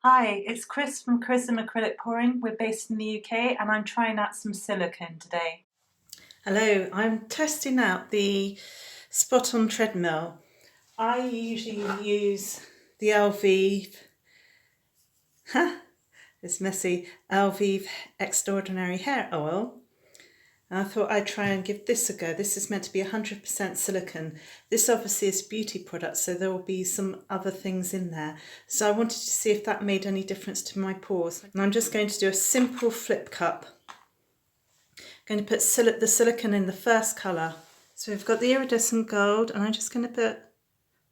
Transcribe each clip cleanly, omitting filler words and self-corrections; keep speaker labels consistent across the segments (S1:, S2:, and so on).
S1: Hi, it's Chris from criSam Acrylic Pouring. We're based in the UK and I'm trying out some silicone today.
S2: Hello, I'm testing out the Spot on Treadmill. I usually use the Elvive, it's messy, Elvive Extraordinary Hair Oil. And I thought I'd try and give this a go. This is meant to be 100% silicone. This obviously is a beauty product, so there will be some other things in there. So I wanted to see if that made any difference to my pores. And I'm just going to do a simple flip cup. I'm going to put the silicone in the first colour. So we've got the iridescent gold, and I'm just going to put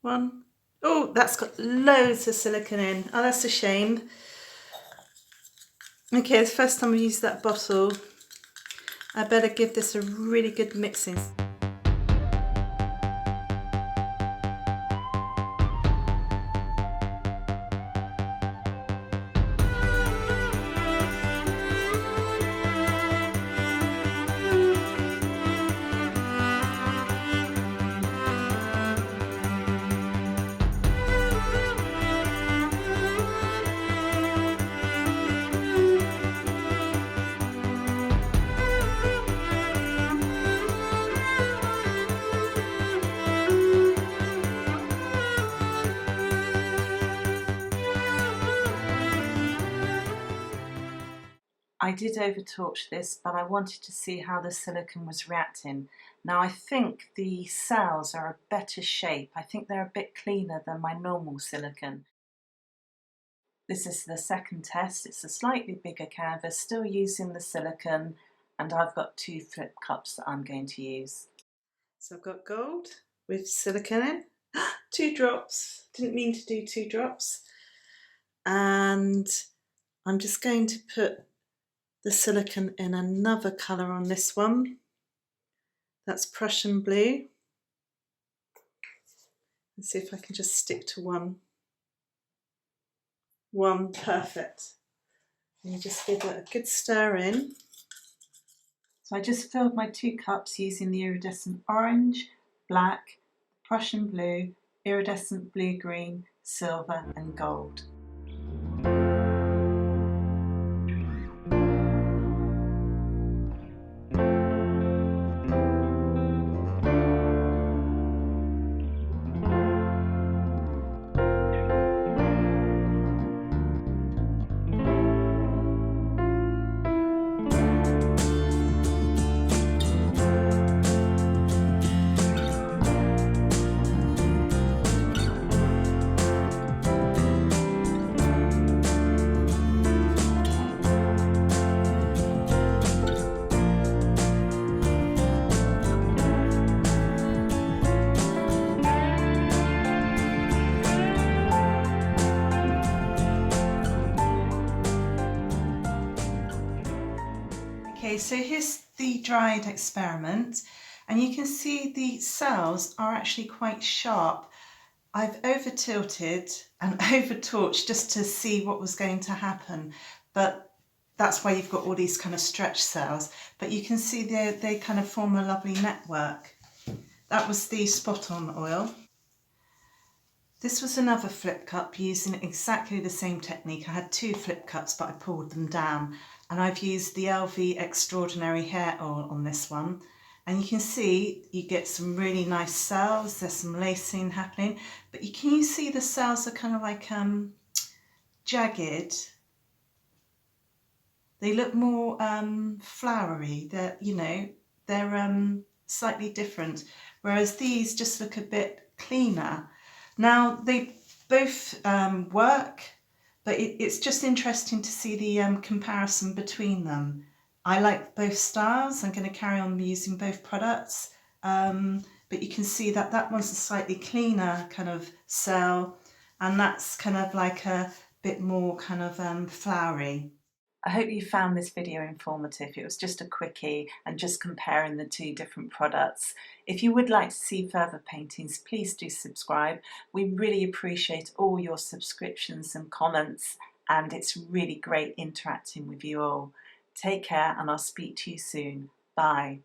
S2: one. Oh, that's got loads of silicone in. Oh, that's a shame. Okay, it's the first time I've used that bottle. I better give this a really good mixing.
S1: I did overtorch this, but I wanted to see how the silicone was reacting. Now I think the cells are a better shape. I think they're a bit cleaner than my normal silicone. This is the second test. It's a slightly bigger canvas, still using the silicone, and I've got 2 flip cups that I'm going to use.
S2: So I've got gold with silicone in. 2 drops. Didn't mean to do 2 drops. And I'm just going to put the silicone in another colour on this one. That's Prussian blue. Let's see if I can just stick to one. Perfect. And you just give it a good stir in.
S1: So I just filled my 2 cups using the iridescent orange, black, Prussian blue, iridescent blue-green, silver and gold.
S2: Okay, so here's the dried experiment, and you can see the cells are actually quite sharp. I've over tilted and over torched just to see what was going to happen, but that's why you've got all these kind of stretch cells, but you can see they kind of form a lovely network. That was the Spot on oil. This was another flip cup using exactly the same technique. I had 2 flip cups, but I pulled them down, and I've used the LV Extraordinary Hair Oil on this one. And you can see you get some really nice cells. There's some lacing happening, but can you see the cells are kind of like jagged. They look more flowery. They're slightly different, whereas these just look a bit cleaner. Now they both work, but it's just interesting to see the comparison between them. I like both styles. I'm going to carry on using both products, but you can see that that one's a slightly cleaner kind of cell, and that's kind of like a bit more kind of flowery.
S1: I hope you found this video informative. It was just a quickie and just comparing the 2 different products. If you would like to see further paintings, please do subscribe. We really appreciate all your subscriptions and comments, and it's really great interacting with you all. Take care, and I'll speak to you soon. Bye.